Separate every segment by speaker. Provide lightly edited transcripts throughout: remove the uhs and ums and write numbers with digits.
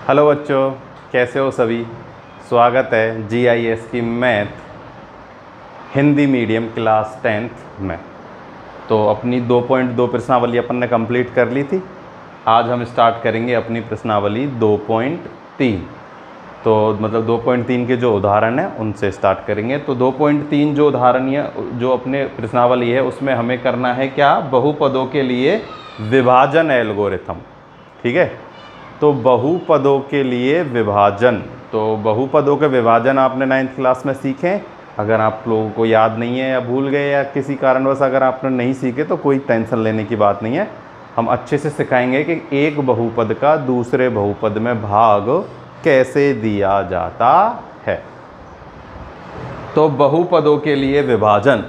Speaker 1: Hello बच्चों, कैसे हो सभी। स्वागत है GIS की math Hindi medium class 10th में। तो अपनी 2.2 प्रश्नावली अपन ने कंप्लीट कर ली थी। आज हम स्टार्ट करेंगे अपनी प्रश्नावली 2.3। तो मतलब 2.3 के जो उदाहरण हैं उनसे स्टार्ट करेंगे। तो 2.3 जो उदाहरण जो अपने प्रश्नावली है उसमें हमें करना है क्या, बहुपदों के लिए विभाजन एल्गोरिथम। ठीक है, तो बहुपदों के लिए विभाजन। तो बहुपदों के विभाजन आपने 9th क्लास में सीखे। अगर आप लोगों को याद नहीं है या भूल गए या किसी कारणवश अगर आपने नहीं सीखे तो कोई टेंशन लेने की बात नहीं है। हम अच्छे से सिखाएंगे कि एक बहुपद का दूसरे बहुपद में भाग कैसे दिया जाता है। तो बहुपदों के लिए विभाजन।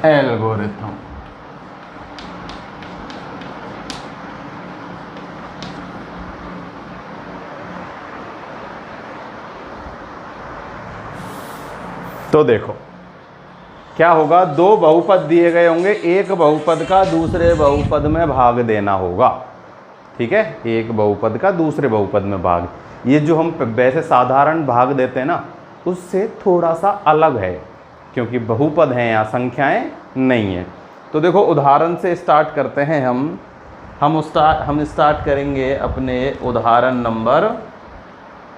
Speaker 1: एल्गोरिथम। तो देखो क्या होगा, दो बहुपद दिए गए होंगे, एक बहुपद का दूसरे बहुपद में भाग देना होगा। ठीक है, एक बहुपद का दूसरे बहुपद में भाग। ये जो हम वैसे साधारण भाग देते हैं ना, उससे थोड़ा सा अलग है क्योंकि बहुपद हैं या संख्याएं नहीं है। तो देखो उदाहरण से स्टार्ट करते हैं। हम स्टार्ट करेंगे अपने उदाहरण नंबर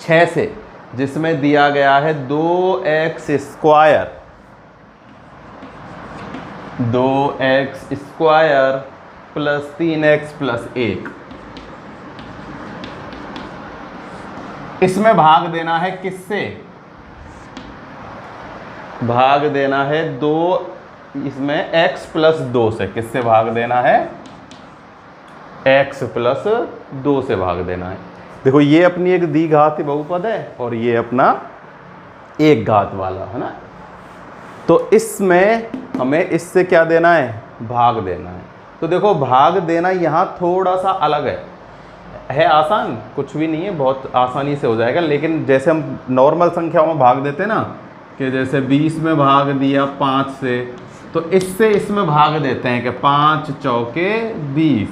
Speaker 1: 6 से, जिसमें दिया गया है 2x square plus 3x plus 1। इसमें भाग देना है किससे? भाग देना है इसमें x प्लस 2 से। किससे भाग देना है? x प्लस 2 से भाग देना है। देखो ये अपनी एक द्विघात बहुपद है और ये अपना एक घात वाला है ना। तो इसमें हमें इससे क्या देना है? भाग देना है। तो देखो भाग देना यहाँ थोड़ा सा अलग है आसान, कुछ भी नहीं है, बहुत आसानी से हो जाएगा। लेकिन जैसे हम नॉर्मल संख्याओं में भाग देते हैं ना, कि जैसे 20 में भाग दिया 5 से, तो इससे इसमें भाग देते हैं कि 5 चौके 20।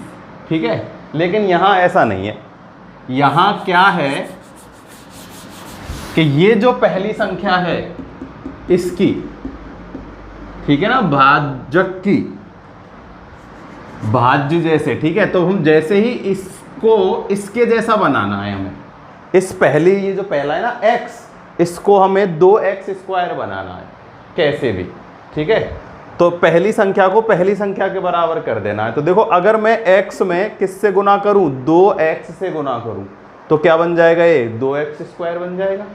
Speaker 1: ठीक है, लेकिन यहाँ ऐसा नहीं है। यहाँ क्या है कि ये जो पहली संख्या है इसकी, ठीक है ना, भाजक की, भाज्य जैसे, ठीक है, तो हम जैसे ही इसको इसके जैसा बनाना है हमें। इस पहली, ये जो पहला है ना x, इसको हमें 2x स्क्वायर बनाना है कैसे भी। ठीक है, तो पहली संख्या को पहली संख्या के बराबर कर देना है। तो देखो अगर मैं x में किससे गुना करूं? 2x से गुना करूं तो क्या बन जाएगा? ये 2x स्क्वायर बन जाएगा।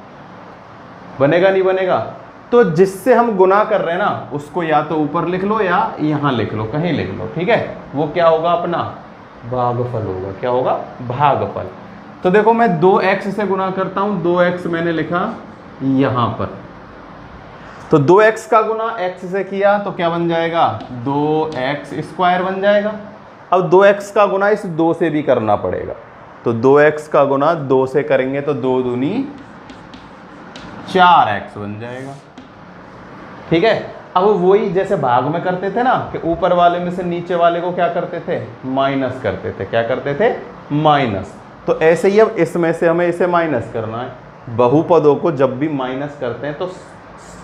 Speaker 1: बनेगा नहीं बनेगा? तो जिससे हम गुना कर रहे हैं ना उसको या तो ऊपर लिख लो या यहां लिख लो, कहीं लिख लो। ठीक है, वो क्या होगा? अपना भागफल होगा। क्या होगा? भागफल। तो देखो मैं 2x से गुना करता हूं, 2x मैंने लिखा यहां पर। तो 2x का गुना x से किया तो क्या बन जाएगा? 2x स्क्वायर बन जाएगा। अब 2x का गुना इस 2 से भी करना पड़ेगा। तो 2x का गुना 2 से करेंगे तो 2 दूनी 4x बन जाएगा। ठीक है, अब वही जैसे भाग में करते थे ना कि ऊपर वाले में से नीचे वाले को क्या करते थे? माइनस करते थे। क्या करते थे? माइनस। तो ऐसे ही अब इसमें से हमें इसे माइनस करना है। बहुपदों को जब भी माइनस करते हैं तो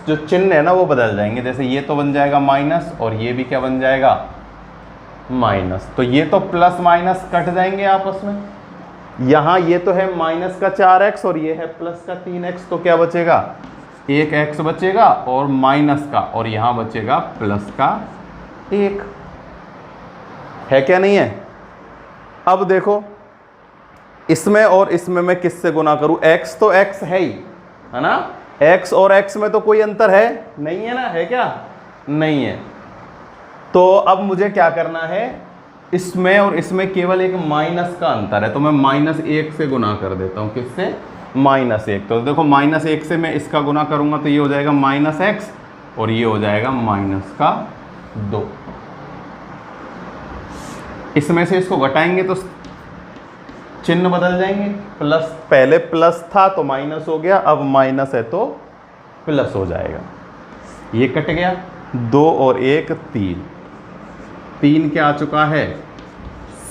Speaker 1: जो चिन्ह है ना वो बदल जाएंगे। जैसे ये तो बन जाएगा माइनस और ये भी क्या बन जाएगा? माइनस। तो ये तो प्लस माइनस कट जाएंगे आपस में। यहाँ ये तो है माइनस का 4x और ये है प्लस का 3x, तो क्या बचेगा? 1x बचेगा और माइनस का, और यहाँ बचेगा प्लस का 1। है क्या नहीं है? अब देखो इसमें और इसमें मैं किससे गुना करूं? x तो x है ही, है ना। x और x में तो कोई अंतर है नहीं है ना, है क्या? नहीं है। तो अब मुझे क्या करना है? इसमें और इसमें केवल एक माइनस का अंतर है, तो मैं -1 से गुना कर देता हूं। किससे? -1। तो देखो -1 से मैं इसका गुना करूंगा तो ये हो जाएगा -x और ये हो जाएगा -2। इसमें से इसको घटाएंगे तो चिन्ह बदल जाएंगे, प्लस, पहले प्लस था तो माइनस हो गया, अब माइनस है तो प्लस हो जाएगा। ये कट गया, 2 और 1 3, 3 क्या आ चुका है,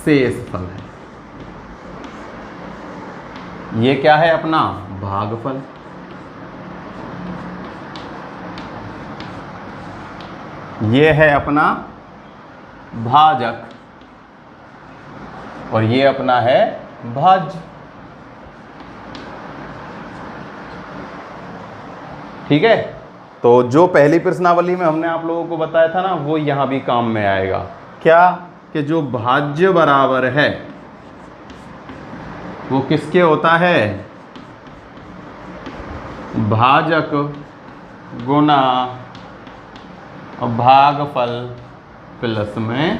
Speaker 1: शेष फल है। ये क्या है अपना भागफल। ये है अपना भाजक और ये अपना है भाज्य। ठीक है, तो जो पहली प्रश्नावली में हमने आप लोगों को बताया था ना, वो यहां भी काम में आएगा। क्या कि जो भाज्य बराबर है वो किसके होता है, भाजक गुना भागफल प्लस में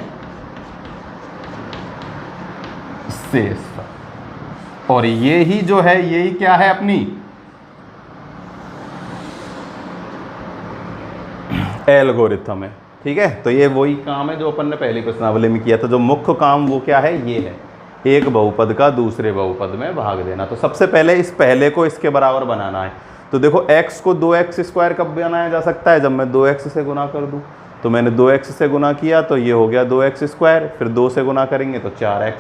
Speaker 1: शेषफल। और ये ही जो है, यही क्या है अपनी एल्गोरिथम है। ठीक है, तो ये वही काम है जो अपन ने पहली प्रश्नावली में किया था। जो मुख्य काम वो क्या है, ये है एक बहुपद का दूसरे बहुपद में भाग देना। तो सबसे पहले इस पहले को इसके बराबर बनाना है। तो देखो x को 2x² कब बनाया जा सकता है, जब मैं 2x से गुना कर दूं। तो मैंने 2x से गुना किया तो ये हो गया 2x², फिर 2 से गुना करेंगे तो 4x।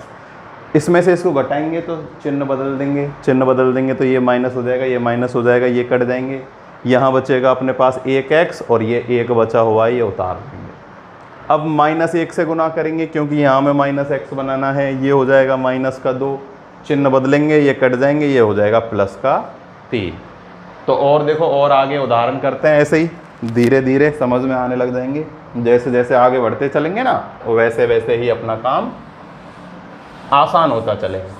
Speaker 1: इसमें से इसको घटाएंगे तो चिन्ह बदल देंगे, चिन्ह बदल देंगे तो ये माइनस हो जाएगा, ये माइनस हो जाएगा, ये कट जाएंगे। यहाँ बचेगा अपने पास 1x और ये 1 बचा हुआ है, ये उतार देंगे। अब -1 से गुना करेंगे क्योंकि यहाँ में -x बनाना है, ये हो जाएगा -2, चिन्ह बदलेंगे, ये कट जाएंगे, ये हो जाएगा +3। तो और देखो, और आगे उदाहरण करते हैं। ऐसे ही धीरे धीरे समझ में आने लग जाएंगे, जैसे जैसे आगे बढ़ते चलेंगे ना, वैसे वैसे ही अपना काम आसान होता चलेगा।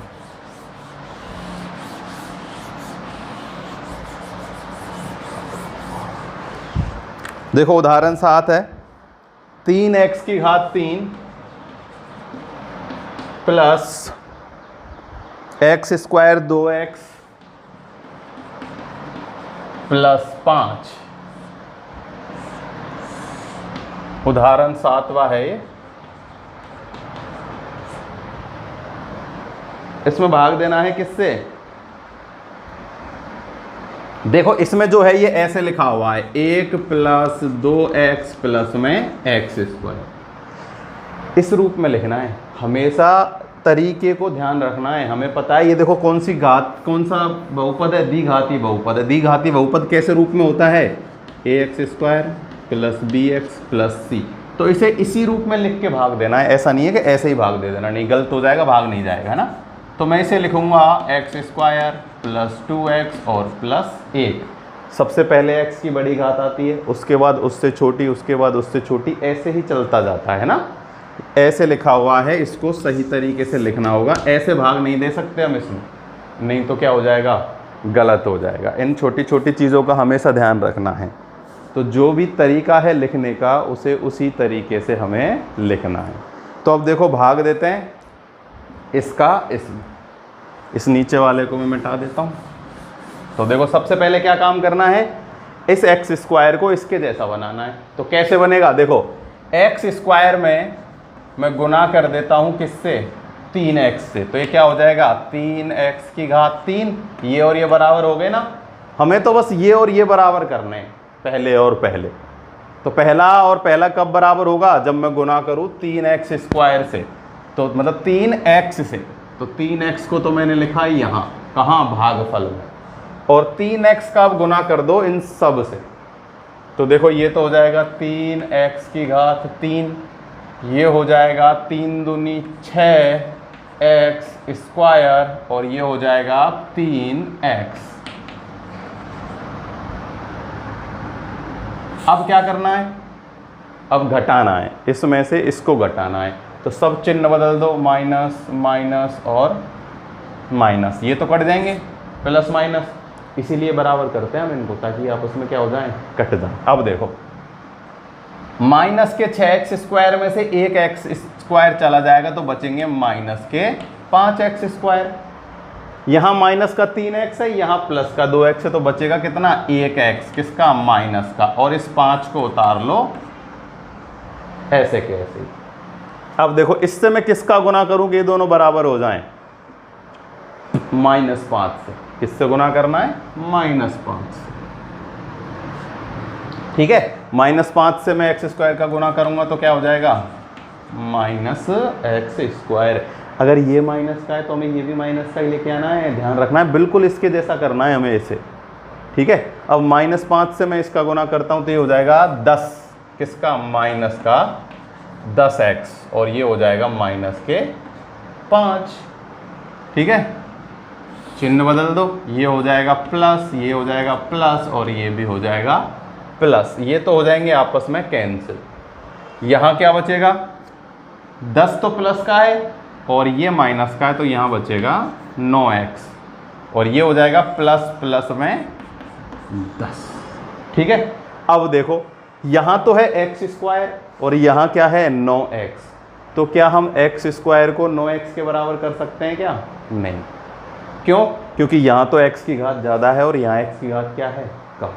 Speaker 1: देखो उदाहरण 7 है, 3x³ plus x² 2x plus 5। उदाहरण 7वां है ये। इसमें भाग देना है किससे, देखो इसमें जो है ये ऐसे लिखा हुआ है 1 + 2x प्लस में x²। इस रूप में लिखना है, हमेशा तरीके को ध्यान रखना है। हमें पता है ये देखो कौन सी घात, कौन सा बहुपद है, द्विघाती बहुपद है। द्विघाती बहुपद कैसे रूप में होता है, ax² plus bx plus c। तो इसे इसी रूप में लिख के भाग देना है, ऐसा नहीं है कि ऐसे ही भाग दे देना, नहीं गलत हो जाएगा, भाग नहीं जाएगा, है ना। तो मैं इसे लिखूंगा x² प्लस 2x और प्लस 1। सबसे पहले x की बड़ी घात आती है, उसके बाद उससे छोटी, उसके बाद उससे छोटी, ऐसे ही चलता जाता है ना। ऐसे लिखा हुआ है, इसको सही तरीके से लिखना होगा। ऐसे भाग नहीं दे सकते हम इसमें, नहीं तो क्या हो जाएगा, गलत हो जाएगा। इन छोटी छोटी चीज़ों का हमेशा ध्यान रखना है। तो जो भी तरीका है लिखने का, उसे उसी तरीके से हमें लिखना है। तो अब देखो भाग देते हैं इसका इसमें, इस नीचे वाले को मैं मिटा देता हूँ। तो देखो सबसे पहले क्या काम करना है, इस x² को इसके जैसा बनाना है। तो कैसे बनेगा, देखो x² में मैं गुना कर देता हूँ किससे, 3x से। तो ये क्या हो जाएगा, 3x³, ये और ये बराबर हो गए ना। हमें तो बस ये और ये बराबर करने हैं, पहले और पहले। तो पहला और पहला कब बराबर होगा, जब मैं गुना करूँ 3x² से, तो मतलब 3x से। तो 3x को तो मैंने लिखा ही यहाँ, कहाँ, भागफल में। और 3x का अब गुना कर दो इन सब से। तो देखो ये तो हो जाएगा 3x³, ये हो जाएगा 3 दूनी 6x² और ये हो जाएगा 3x। अब क्या करना है, अब घटाना है, इसमें से इसको घटाना है। तो सब चिन्ह बदल दो, माइनस माइनस और माइनस, ये तो कट जाएंगे, प्लस माइनस, इसीलिए बराबर करते हैं हम इनको, ताकि आपस में क्या हो जाए, कट जाए। अब देखो माइनस के 6x² में से 1x² चला जाएगा तो बचेंगे माइनस के 5x²। यहाँ माइनस का 3x है, यहाँ प्लस का 2x है, तो बचेगा कितना, 1x, किसका, माइनस का। और इस 5 को उतार लो ऐसे के ऐसे। अब देखो इससे मैं किसका गुना करूँ कि ये दोनों बराबर हो जाएं, -5 से। किससे गुना करना है? -5 से। ठीक है, -5 से मैं x² का गुना करूंगा तो क्या हो जाएगा? -x²। अगर ये माइनस का है तो हमें ये भी माइनस का ही लेके आना है, ध्यान रखना है, बिल्कुल इसके जैसा करना है हमें इसे। ठीक है, अब -5 से मैं इसका गुना करता हूं तो ये हो जाएगा 10। किसका? माइनस का 10x, और ये हो जाएगा -5। ठीक है, चिन्ह बदल दो, ये हो जाएगा प्लस, ये हो जाएगा प्लस, और ये भी हो जाएगा प्लस। ये तो हो जाएंगे आपस में कैंसिल। यहाँ क्या बचेगा? 10 तो प्लस का है और ये माइनस का है, तो यहाँ बचेगा 9x, और ये हो जाएगा प्लस प्लस में 10। ठीक है, अब देखो यहाँ तो है x² और यहाँ क्या है? 9x। तो क्या हम x² को 9x के बराबर कर सकते हैं क्या? नहीं। क्यों? क्योंकि यहाँ तो x की घात ज़्यादा है और यहाँ x की घात क्या है? कम।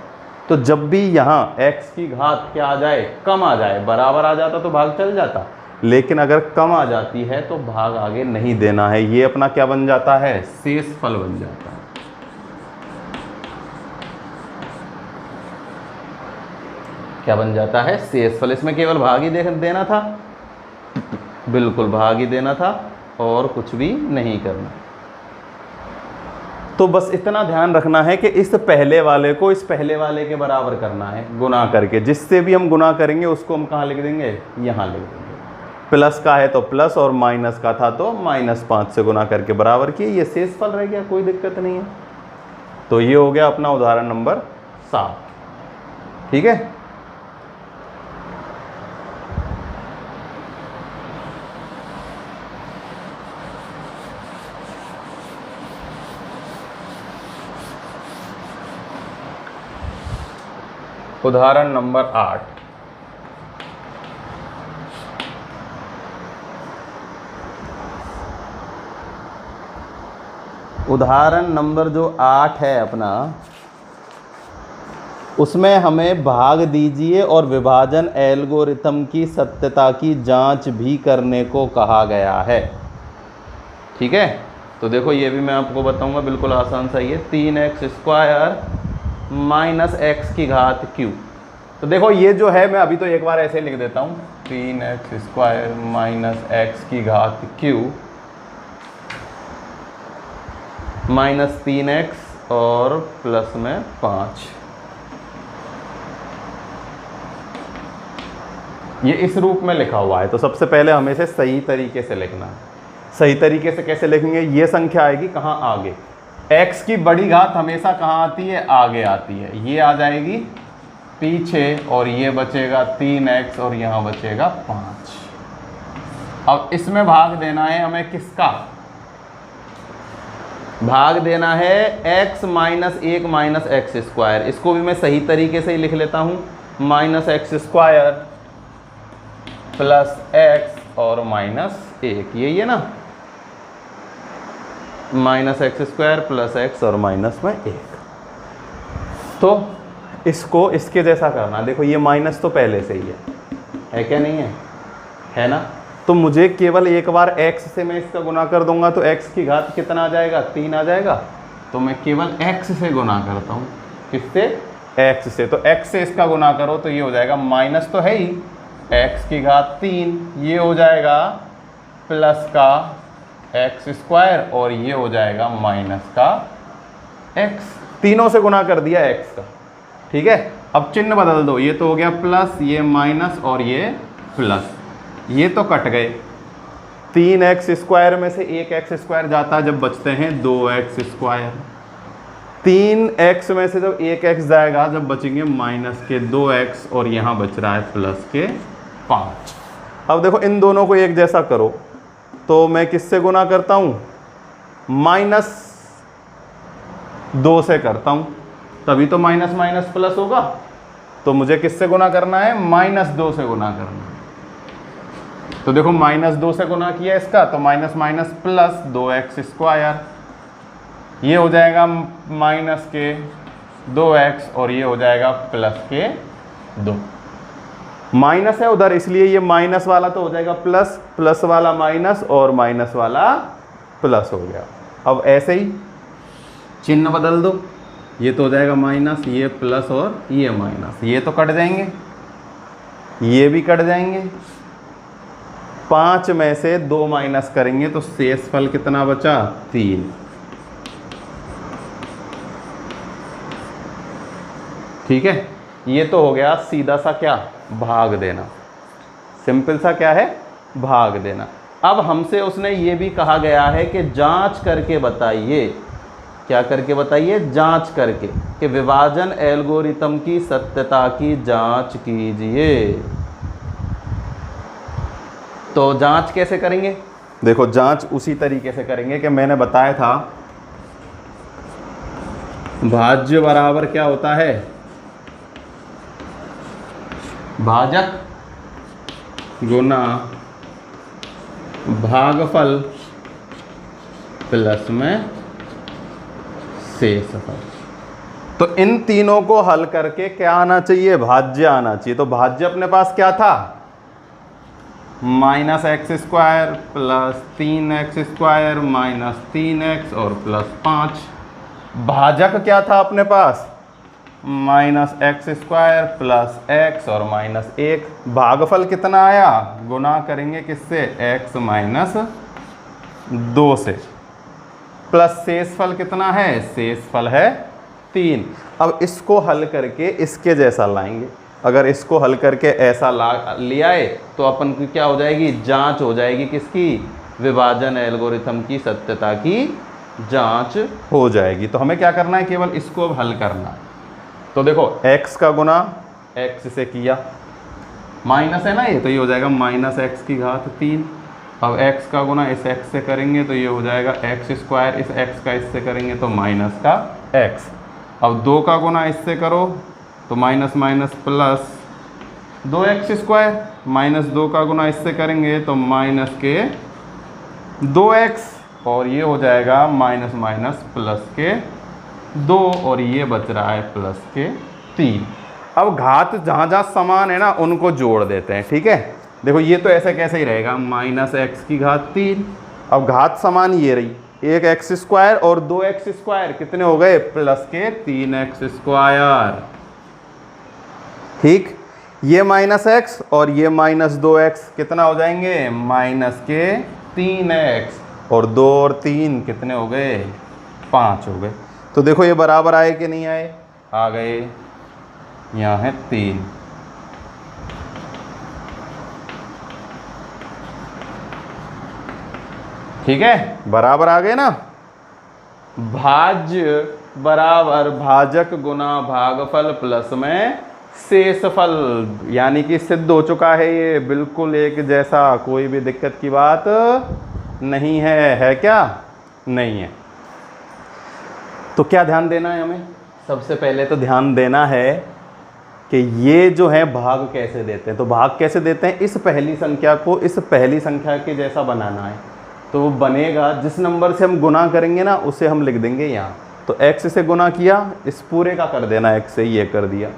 Speaker 1: तो जब भी यहाँ x की घात क्या आ जाए? कम आ जाए। बराबर आ जाता तो भाग चल जाता, लेकिन अगर कम आ जाती है तो भाग आगे नहीं देना है। ये अपना क्या बन जाता है? शेषफल बन जाता है। क्या बन जाता है? शेषफल। इसमें केवल भाग ही देना था, बिल्कुल भाग ही देना था और कुछ भी नहीं करना। तो बस इतना ध्यान रखना है कि इस पहले वाले को इस पहले वाले के बराबर करना है गुना करके। जिससे भी हम गुना करेंगे उसको हम कहाँ लिख देंगे? यहाँ लिख देंगे। प्लस का है तो प्लस और माइनस का था तो -5 से गुना करके बराबर किए। ये शेषफल रह गया, कोई दिक्कत नहीं है। तो ये हो गया अपना उदाहरण नंबर 7। ठीक है, उदाहरण नंबर 8। उदाहरण नंबर जो 8 है अपना, उसमें हमें भाग दीजिए और विभाजन एल्गोरिथम की सत्यता की जांच भी करने को कहा गया है। ठीक है, तो देखो ये भी मैं आपको बताऊंगा, बिल्कुल आसान सा ही है। 3x² माइनस x की घात q। तो देखो ये जो है, मैं अभी तो एक बार ऐसे लिख देता हूँ, 3x² माइनस x की घात q माइनस 3x और प्लस में 5। ये इस रूप में लिखा हुआ है। तो सबसे पहले हमें इसे सही तरीके से लिखना है। सही तरीके से कैसे लिखेंगे? ये संख्या आएगी कहाँ? आगे। x की बड़ी घात हमेशा कहाँ आती है? आगे आती है। ये आ जाएगी पीछे और ये बचेगा 3x और यहाँ बचेगा 5। अब इसमें भाग देना है हमें किसका? भाग देना है x माइनस 1 माइनस x²। इसको भी मैं सही तरीके से ही लिख लेता हूँ, -x² प्लस x और -1। यही है ना, -x² प्लस x और -1। तो इसको इसके जैसा करना। देखो ये माइनस तो पहले से ही है क्या? नहीं है, है ना। तो मुझे केवल एक बार x से मैं इसका गुना कर दूंगा तो x की घात कितना आ जाएगा? 3 आ जाएगा। तो मैं केवल x से गुना करता हूँ। किससे? x से। तो x से इसका गुना करो तो ये हो जाएगा, माइनस तो है ही, x की घात 3, ये हो जाएगा प्लस का x² और ये हो जाएगा माइनस का x। तीनों से गुना कर दिया x का। ठीक है, अब चिन्ह बदल दो। ये तो हो गया प्लस, ये माइनस और ये प्लस। ये तो कट गए। 3x² में से 1x² जाता है जब बचते हैं 2x²। 3x में से जब 1x जाएगा जब बचेंगे माइनस के 2x और यहाँ बच रहा है प्लस के 5। अब देखो इन दोनों को एक जैसा करो तो मैं किससे गुना करता हूँ? -2 से करता हूँ, तभी तो माइनस माइनस प्लस होगा। तो मुझे किससे गुना करना है? -2 से गुना करना है। तो देखो -2 से गुना किया इसका तो माइनस माइनस प्लस 2x²। ये हो जाएगा माइनस के 2x और ये हो जाएगा प्लस के 2। माइनस है उधर इसलिए ये माइनस वाला तो हो जाएगा प्लस, प्लस वाला माइनस और माइनस वाला प्लस हो गया। अब ऐसे ही चिन्ह बदल दो, ये तो हो जाएगा माइनस, ये प्लस और ये माइनस, ये तो कट जाएंगे, ये भी कट जाएंगे। 5 में से 2 माइनस करेंगे तो शेष फल कितना बचा? 3। ठीक है, ये तो हो गया सीधा सा क्या? भाग देना। सिंपल सा क्या है? भाग देना। अब हमसे उसने ये भी कहा गया है कि जांच करके बताइए। क्या करके बताइए? जांच करके, कि विभाजन एल्गोरिथम की सत्यता की जांच कीजिए। तो जांच कैसे करेंगे? देखो, जांच उसी तरीके से करेंगे कि मैंने बताया था, भाज्य बराबर क्या होता है? भाजक गुना भागफल प्लस में शेषफल। तो इन तीनों को हल करके क्या आना चाहिए? भाज्य आना चाहिए। तो भाज्य अपने पास क्या था? Minus X square plus 3x square minus 3x और प्लस 5। भाजक क्या था अपने पास? Minus X square plus x और माइनस 1। भागफल कितना आया? गुना करेंगे किससे? x माइनस 2 से। प्लस शेषफल कितना है? शेषफल है 3। अब इसको हल करके इसके जैसा लाएंगे। अगर इसको हल करके ऐसा ले आए तो अपन की क्या हो जाएगी? जांच हो जाएगी। किसकी? विभाजन एल्गोरिथम की सत्यता की जांच हो जाएगी। तो हमें क्या करना है? केवल इसको अब हल करना है। तो देखो, x का गुना x से किया, माइनस है ना ये, तो ये हो जाएगा माइनस एक्स की घात 3। अब x का गुना इस x से करेंगे तो ये हो जाएगा x स्क्वायर, इस x का इससे करेंगे तो माइनस का x। अब 2 का गुना इससे करो तो minus minus plus 2x square, minus 2 का गुना इससे करेंगे तो माइनस के 2x, और ये हो जाएगा माइनस माइनस प्लस के 2, और ये बच रहा है प्लस के 3। अब घात जहाँ जहाँ समान है ना उनको जोड़ देते हैं। ठीक है, देखो ये तो ऐसे कैसे ही रहेगा, माइनस एक्स की घात 3। अब घात समान ये रही, एक एक्स स्क्वायर और 2x स्क्वायर कितने हो गए? प्लस के 3x स्क्वायर। ठीक, ये माइनस एक्स और ये माइनस 2x कितना हो जाएंगे? माइनस के 3x, और 2 और 3 कितने हो गए? 5 हो गए। तो देखो ये बराबर आए कि नहीं आए? आ गए। यहाँ है 3। ठीक है, बराबर आ गए ना। भाज्य बराबर भाजक गुना भागफल प्लस में शेषफल, यानी कि सिद्ध हो चुका है ये, बिल्कुल एक जैसा, कोई भी दिक्कत की बात नहीं है क्या? नहीं है। तो क्या ध्यान देना है हमें? सबसे पहले तो ध्यान देना है कि ये जो है भाग कैसे देते हैं। तो भाग कैसे देते हैं? इस पहली संख्या को इस पहली संख्या के जैसा बनाना है। तो वो बनेगा, जिस नंबर से हम गुना करेंगे ना उसे हम लिख देंगे यहाँ। तो x से गुना किया, इस पूरे का कर देना, x से ये कर दिया।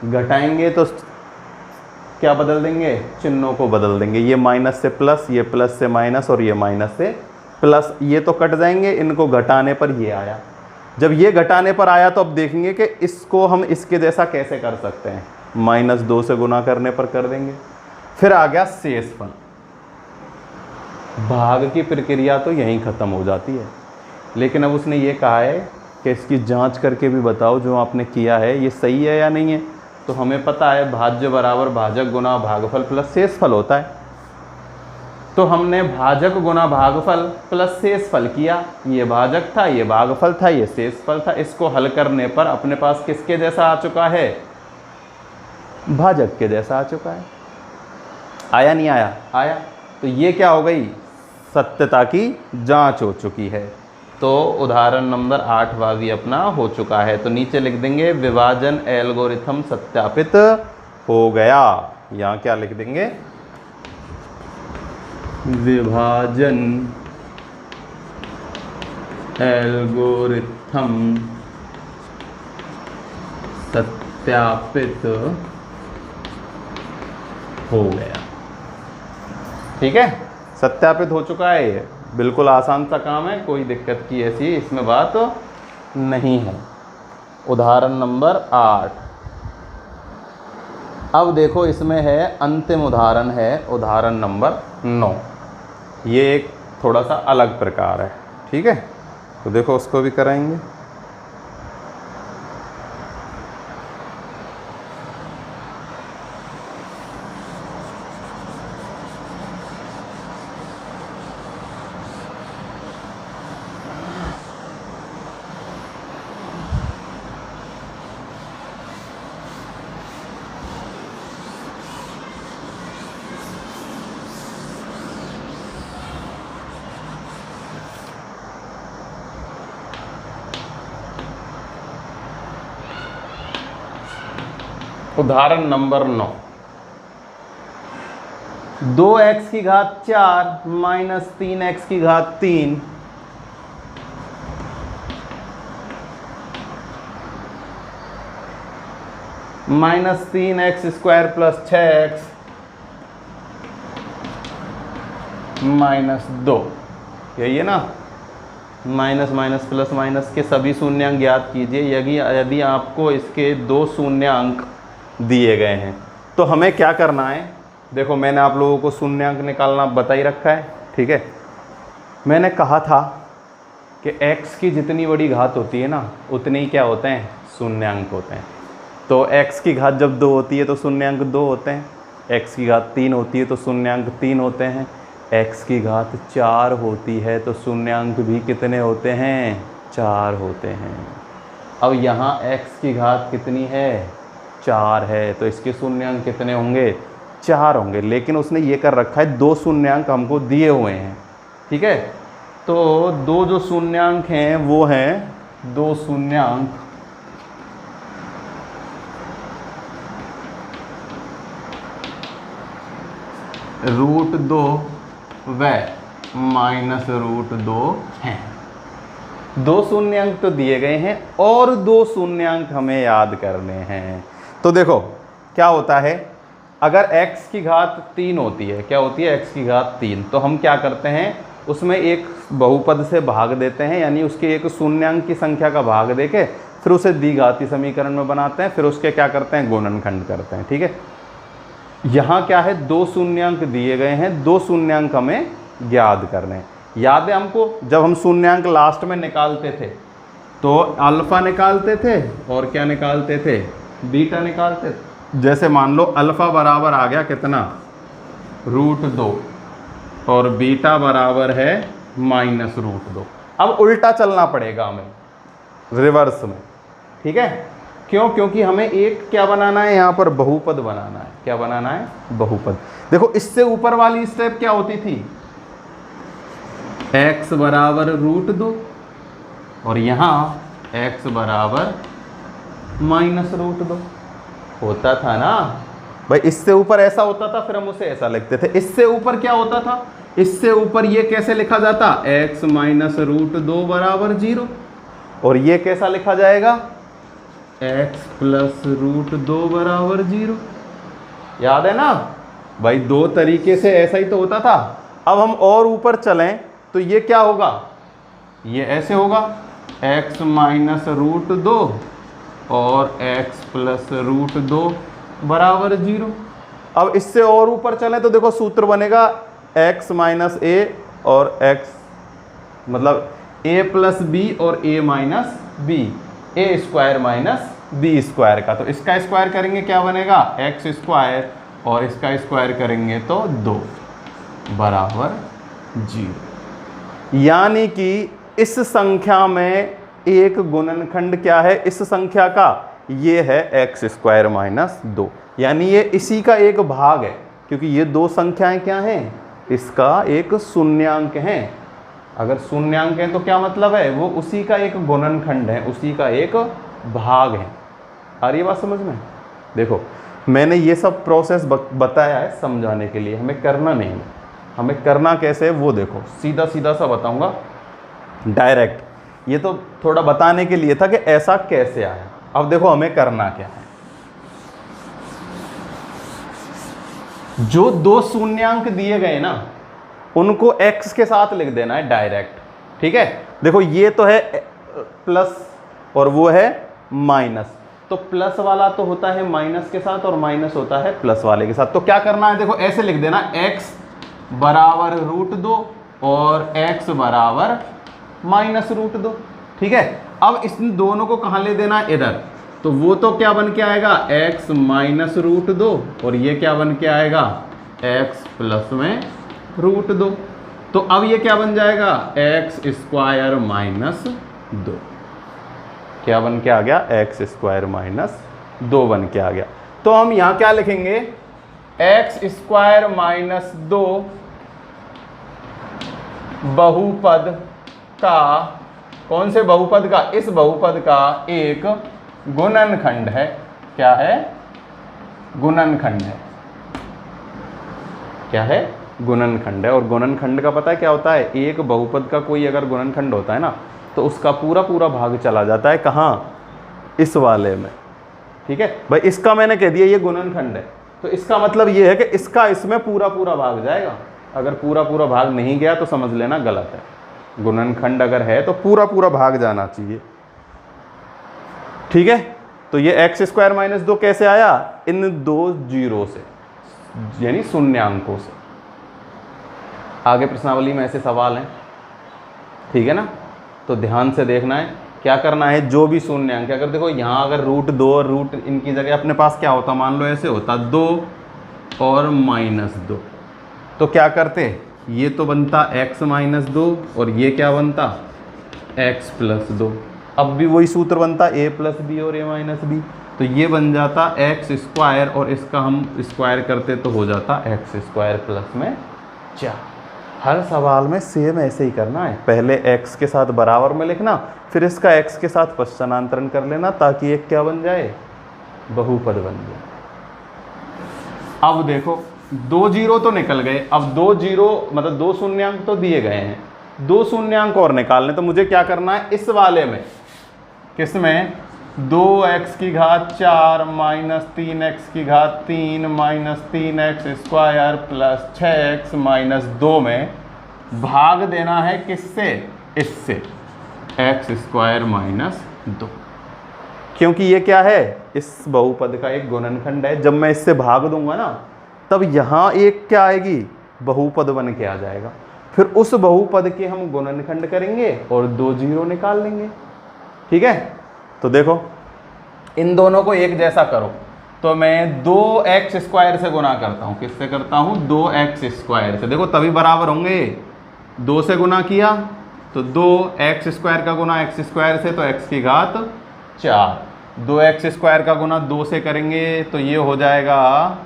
Speaker 1: घटाएंगे तो क्या बदल देंगे? चिन्हों को बदल देंगे। ये माइनस से प्लस, ये प्लस से माइनस, और ये माइनस से प्लस। ये तो कट जाएंगे, इनको घटाने पर ये आया। जब ये घटाने पर आया तो अब देखेंगे कि इसको हम इसके जैसा कैसे कर सकते हैं। माइनस 2 से गुना करने पर कर देंगे। फिर आ गया शेषफल। भाग की प्रक्रिया तो यहीं ख़त्म हो जाती है, लेकिन अब उसने ये कहा है कि इसकी जांच करके भी बताओ जो आपने किया है ये सही है या नहीं है। तो हमें पता है भाज्य बराबर भाजक गुना भागफल प्लस शेषफल होता है। तो हमने भाजक गुना भागफल प्लस शेषफल किया। ये भाजक था, ये भागफल था, ये शेषफल था। इसको हल करने पर अपने पास किसके जैसा आ चुका है? भाजक के जैसा आ चुका है। आया नहीं आया? आया। तो ये क्या हो गई? सत्यता की जांच हो चुकी है। तो उदाहरण नंबर 8वां भी अपना हो चुका है। तो नीचे लिख देंगे विभाजन एल्गोरिथम सत्यापित हो गया। यहाँ क्या लिख देंगे? विभाजन एल्गोरिथम सत्यापित हो गया। ठीक है, सत्यापित हो चुका है ये। बिल्कुल आसान सा काम है, कोई दिक्कत की ऐसी इसमें बात नहीं है। उदाहरण नंबर 8। अब देखो इसमें है अंतिम उदाहरण है उदाहरण नंबर 9। ये एक थोड़ा सा अलग प्रकार है, ठीक है, तो देखो उसको भी कराएंगे। उदाहरण नंबर 9। 2x की घात 4 माइनस 3x की घात 3 minus 3x square plus 6x minus 2, यही है ना। माइनस माइनस प्लस माइनस के सभी शून्यांक ज्ञात कीजिए यदि आपको इसके 2 शून्यांक दिए गए हैं। तो हमें क्या करना है, देखो मैंने आप लोगों को शून्यांक निकालना बता ही रखा है, ठीक है। मैंने कहा था कि x की जितनी बड़ी घात होती है ना उतने ही क्या होते हैं, शून्यांक होते हैं। तो x की घात जब 2 होती है तो शून्यांक 2 होते हैं, x की घात 3 होती है तो शून्यांक 3 होते हैं, x की घात 4 होती है तो शून्यांक भी कितने होते हैं, 4 होते हैं। अब यहाँ x की घात कितनी है, 4 है, तो इसके शून्यांक कितने होंगे, 4 होंगे। लेकिन उसने ये कर रखा है 2 शून्यांक हमको दिए हुए हैं, ठीक है। तो 2 जो शून्यांक हैं वो हैं 2 शून्यांक √2 व माइनस √2 हैं। 2 शून्यांक तो दिए गए हैं और 2 शून्यांक हमें याद करने हैं। तो देखो क्या होता है, अगर x की घात 3 होती है, क्या होती है, x की घात 3, तो हम क्या करते हैं उसमें एक बहुपद से भाग देते हैं, यानी उसके एक शून्यांक की संख्या का भाग देके फिर उसे द्विघाती समीकरण में बनाते हैं, फिर उसके क्या करते हैं, गुणनखंड करते हैं, ठीक है। यहाँ क्या है, 2 शून्यांक दिए गए हैं, 2 शून्यांक हमें ज्ञात करने हैं। याद है हमको जब हम शून्यांक लास्ट में निकालते थे तो अल्फा निकालते थे और क्या निकालते थे, बीटा निकालते थे। जैसे मान लो अल्फा बराबर आ गया कितना, √2 और बीटा बराबर है माइनस √2। अब उल्टा चलना पड़ेगा हमें, रिवर्स में, ठीक है। क्यों, क्योंकि हमें एक क्या बनाना है, यहाँ पर बहुपद बनाना है। क्या बनाना है, बहुपद। देखो इससे ऊपर वाली स्टेप क्या होती थी, x बराबर √2 और यहाँ x बराबर माइनस √2 होता था ना भाई। इससे ऊपर ऐसा होता था, फिर हम उसे ऐसा लिखते थे। इससे ऊपर क्या होता था, इससे ऊपर ये कैसे लिखा जाता, x माइनस √2 बराबर 0, और ये कैसा लिखा जाएगा, x प्लस √2 बराबर 0। याद है ना भाई, 2 तरीके से ऐसा ही तो होता था। अब हम और ऊपर चलें तो ये क्या होगा, ये ऐसे होगा, x माइनस √2 और x प्लस √2 बराबर 0। अब इससे और ऊपर चलें तो देखो सूत्र बनेगा x माइनस a और x मतलब a प्लस b और a minus b, a square minus b square का। तो इसका स्क्वायर करेंगे क्या बनेगा, x स्क्वायर, और इसका स्क्वायर करेंगे तो 2 बराबर 0। यानी कि इस संख्या में एक गुणनखंड क्या है इस संख्या का, ये है x स्क्वायर माइनस 2, यानी ये इसी का एक भाग है, क्योंकि ये 2 संख्याएं क्या हैं, इसका एक शून्यांक है। अगर शून्यांक है तो क्या मतलब है, वो उसी का एक गुणनखंड है, उसी का एक भाग है। आ रही है बात समझ में। देखो मैंने ये सब प्रोसेस बताया है समझाने के लिए, हमें करना नहीं है। हमें करना कैसे है वो देखो, सीधा सीधा सा बताऊंगा डायरेक्ट। ये तो थोड़ा बताने के लिए था कि ऐसा कैसे आया। अब देखो हमें करना क्या है, जो 2 शून्यांक दिए गए ना, उनको x के साथ लिख देना है डायरेक्ट, ठीक है। देखो ये तो है प्लस और वो है माइनस, तो प्लस वाला तो होता है माइनस के साथ और माइनस होता है प्लस वाले के साथ। तो क्या करना है, देखो ऐसे लिख देना x बराबर √2 और x बराबर -√2, ठीक है। अब इन दोनों को कहाँ ले देना है, इधर, तो वो तो क्या बन के आएगा x -√2 और ये क्या बन के आएगा x प्लस में √2। तो अब ये क्या बन जाएगा x² -2, क्या बन के आ गया x² -2 बन के आ गया। तो हम यहां क्या लिखेंगे, x² -2 बहुपद का, कौन से बहुपद का, इस बहुपद का एक गुणनखंड है। क्या है, गुणनखंड है, क्या है, गुणनखंड है। और गुणनखंड का पता है क्या होता है, एक बहुपद का कोई अगर गुणनखंड होता है ना तो उसका पूरा पूरा भाग चला जाता है कहाँ, इस वाले में, ठीक है भाई। इसका मैंने कह दिया ये गुणनखंड है, तो इसका मतलब ये है कि इसका इसमें पूरा पूरा भाग जाएगा। अगर पूरा पूरा भाग नहीं गया तो समझ लेना गलत है। गुणनखंड अगर है तो पूरा पूरा भाग जाना चाहिए, ठीक है। तो ये x² -2 कैसे आया, इन दो जीरो से, यानी शून्यांकों से। आगे प्रश्नावली में ऐसे सवाल हैं, ठीक है ना, तो ध्यान से देखना है। क्या करना है, जो भी शून्यांक है, अगर देखो यहाँ अगर √2 और रूट इनकी जगह अपने पास क्या होता, मान लो ऐसे होता 2 और -2, तो क्या करते, ये तो बनता x -2 और ये क्या बनता x + 2। अब भी वही सूत्र बनता a + b और a - b, तो ये बन जाता x² और इसका हम स्क्वायर करते तो हो जाता x² + में 4। हर सवाल में सेम ऐसे ही करना है, पहले x के साथ बराबर में लिखना, फिर इसका x के साथ पश्चान्तरण कर लेना ताकि एक क्या बन जाए, बहुपद बन जाए। अब देखो 2 जीरो तो निकल गए, अब 2 जीरो मतलब 2 शून्यांक तो दिए गए हैं, 2 शून्यांक और निकालने। तो मुझे क्या करना है, इस वाले में, किसमें, 2x की घात 4 - 3x की घात 3 - 3x² + 6x - 2 में भाग देना है किससे, इससे, x² - 2, क्योंकि ये क्या है, इस बहुपद का एक गुणनखंड है। जब मैं इससे भाग दूंगा ना तब यहाँ एक क्या आएगी, बहुपद बन के आ जाएगा। फिर उस बहुपद के हम गुणनखंड करेंगे और 2 जीरो निकाल लेंगे, ठीक है। तो देखो इन दोनों को एक जैसा करो, तो मैं 2x² से गुना करता हूँ, किससे करता हूँ, 2x² से। देखो तभी बराबर होंगे, 2 से गुना किया तो 2x² का गुना x² से तो x की घात 4, 2x² का गुना 2 से करेंगे तो ये हो जाएगा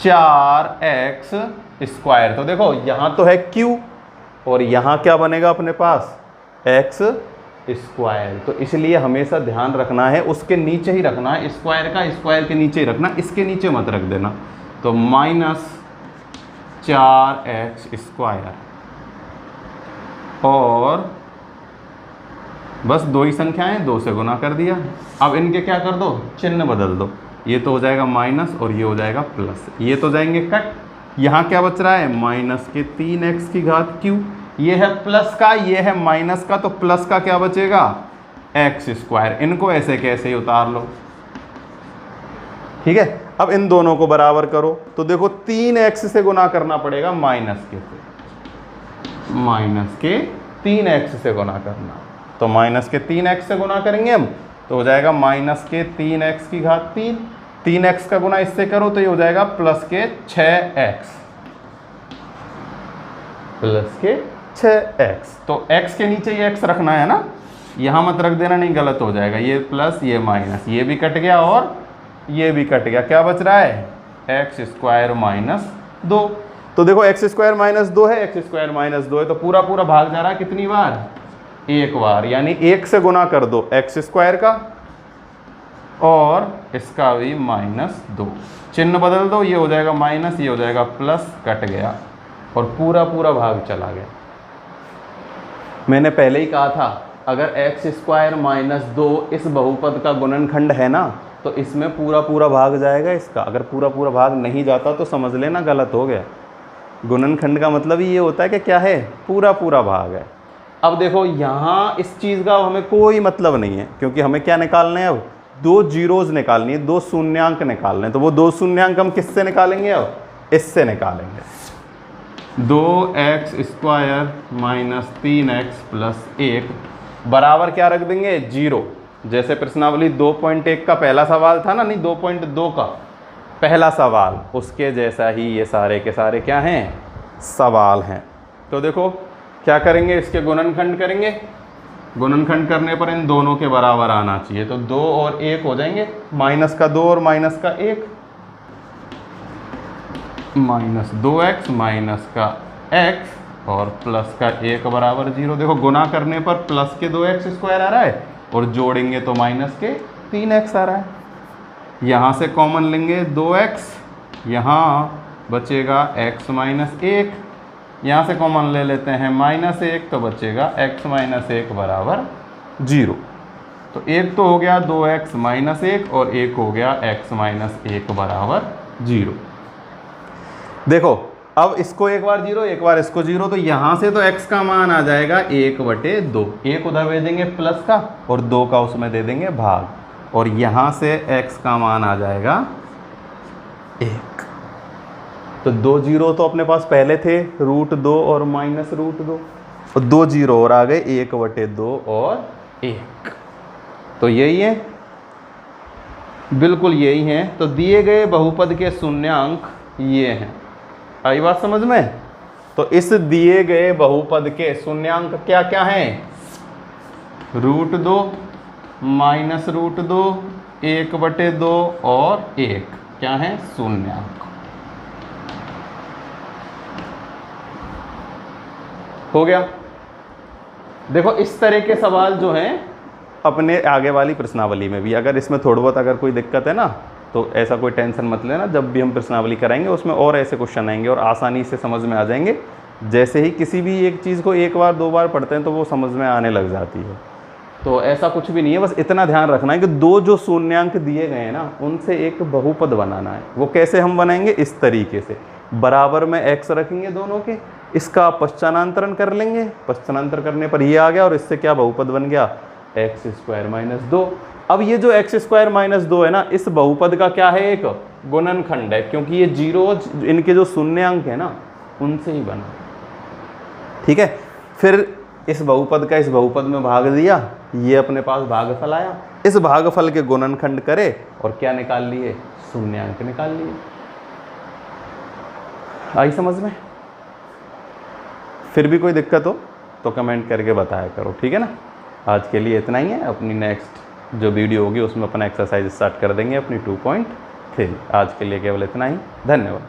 Speaker 1: 4x²। तो देखो यहाँ तो है q और यहाँ क्या बनेगा अपने पास, x²। तो इसलिए हमेशा ध्यान रखना है, उसके नीचे ही रखना है, स्क्वायर का स्क्वायर के नीचे ही रखना, इसके नीचे मत रख देना। तो -4x² और बस 2 ही संख्याएं, 2 से गुना कर दिया। अब इनके क्या कर दो, चिन्ह बदल दो, ये तो हो जाएगा माइनस और ये हो जाएगा प्लस, ये तो जाएंगे कट। यहाँ क्या बच रहा है, -3x की घात q, ये है प्लस का, ये है माइनस का, तो प्लस का क्या बचेगा, x²। इनको ऐसे कैसे ही उतार लो, ठीक है। अब इन दोनों को बराबर करो, तो देखो 3x से गुना करना पड़ेगा, माइनस के 3x से गुना करना, तो -3x से गुना करेंगे हम तो हो जाएगा -3x की घात 3, 3x का गुना इससे करो तो ये हो जाएगा +6x, तो x के नीचे ये x रखना है ना, यहाँ मत रख देना, नहीं गलत हो जाएगा। ये प्लस ये माइनस, ये भी कट गया और ये भी कट गया, क्या बच रहा है, x² - 2। तो देखो x² - 2 है, x² - 2 है, तो पूरा पूरा भाग जा रहा है कितनी बार, एक बार, यानी 1 से गुना कर दो x² का और इसका भी -2, चिन्ह बदल दो, ये हो जाएगा माइनस, ये हो जाएगा प्लस, कट गया और पूरा पूरा भाग चला गया। मैंने पहले ही कहा था अगर x² - 2 इस बहुपद का गुणनखंड है ना तो इसमें पूरा पूरा भाग जाएगा इसका, अगर पूरा पूरा भाग नहीं जाता तो समझ लेना गलत हो गया। गुणनखंड का मतलब ही ये होता है कि क्या है, पूरा पूरा भाग है। अब देखो यहाँ इस चीज़ का हमें कोई मतलब नहीं है, क्योंकि हमें क्या निकालना है, अब दो जीरोज निकालनी है, दो शून्यांक निकालने हैं। तो वो दो शून्यांक हम किससे निकालेंगे, अब इससे निकालेंगे। 2x square minus 3x plus 1 बराबर क्या रख देंगे, 0। जैसे प्रश्नावली 2.1 का पहला सवाल था ना, नहीं 2.2 का पहला सवाल, उसके जैसा ही ये सारे के सारे क्या हैं, सवाल हैं। तो देखो क्या करेंगे, इसके गुणनखंड करेंगे। गुणनखंड करने पर इन दोनों के बराबर आना चाहिए। तो 2 और 1 हो जाएंगे, माइनस का 2 और माइनस का 1, माइनस 2x माइनस का x और प्लस का 1 बराबर 0। देखो गुना करने पर प्लस के 2x स्क्वायर आ रहा है और जोड़ेंगे तो माइनस के 3x आ रहा है। यहाँ से कॉमन लेंगे 2x, यहाँ बचेगा x माइनस 1, यहाँ से कॉमन ले लेते हैं माइनस 1, तो बचेगा x माइनस 1 बराबर 0। तो एक तो हो गया 2x माइनस 1 और एक हो गया x माइनस 1 बराबर 0। देखो अब इसको एक बार 0 एक बार इसको 0, तो यहाँ से तो x का मान आ जाएगा 1/2, 1 उधर दे देंगे प्लस का और 2 का उसमें दे देंगे भाग, और यहाँ से x का मान आ जाएगा 1। तो 2 0 तो अपने पास पहले थे, √2 और माइनस √2, और 2 0 और आ गए, 1/2 और 1। तो यही है, बिल्कुल यही है। तो दिए गए बहुपद के शून्यांक ये हैं। आई बात समझ में? तो इस दिए गए बहुपद के शून्यांक क्या क्या हैं, √2 माइनस √2, 1/2 और 1 क्या है, शून्यांक। हो गया। देखो इस तरह के सवाल जो हैं अपने आगे वाली प्रश्नावली में भी, अगर इसमें थोड़ा बहुत अगर कोई दिक्कत है ना, तो ऐसा कोई टेंशन मत लेना, जब भी हम प्रश्नावली कराएंगे उसमें और ऐसे क्वेश्चन आएंगे और आसानी से समझ में आ जाएंगे। जैसे ही किसी भी एक चीज़ को एक बार दो बार पढ़ते हैं तो वो समझ में आने लग जाती है। तो ऐसा कुछ भी नहीं है, बस इतना ध्यान रखना है कि दो जो शून्यांक दिए गए हैं ना, उनसे एक बहुपद बनाना है। वो कैसे हम बनाएंगे, इस तरीके से, बराबर में x रखेंगे दोनों के, इसका पश्चानांतरण कर लेंगे, पश्चानांतर करने पर ये आ गया और इससे क्या बहुपद बन गया, x² - 2। अब ये जो x² - 2 है ना, इस बहुपद का क्या है, एक गुणनखंड है, क्योंकि ये जीरोज इनके जो शून्यांक है ना उनसे ही बना। ठीक है, फिर इस बहुपद का इस बहुपद में भाग दिया, ये अपने पास भागफल आया, इस भागफल के गुणनखंड करे और क्या निकाल लिए, शून्यांक निकाल लिए। आई समझ में? फिर भी कोई दिक्कत हो तो कमेंट करके बताया करो, ठीक है ना। आज के लिए इतना ही है, अपनी नेक्स्ट जो वीडियो होगी उसमें अपना एक्सरसाइज स्टार्ट कर देंगे अपनी 2.3। आज के लिए केवल इतना ही, धन्यवाद।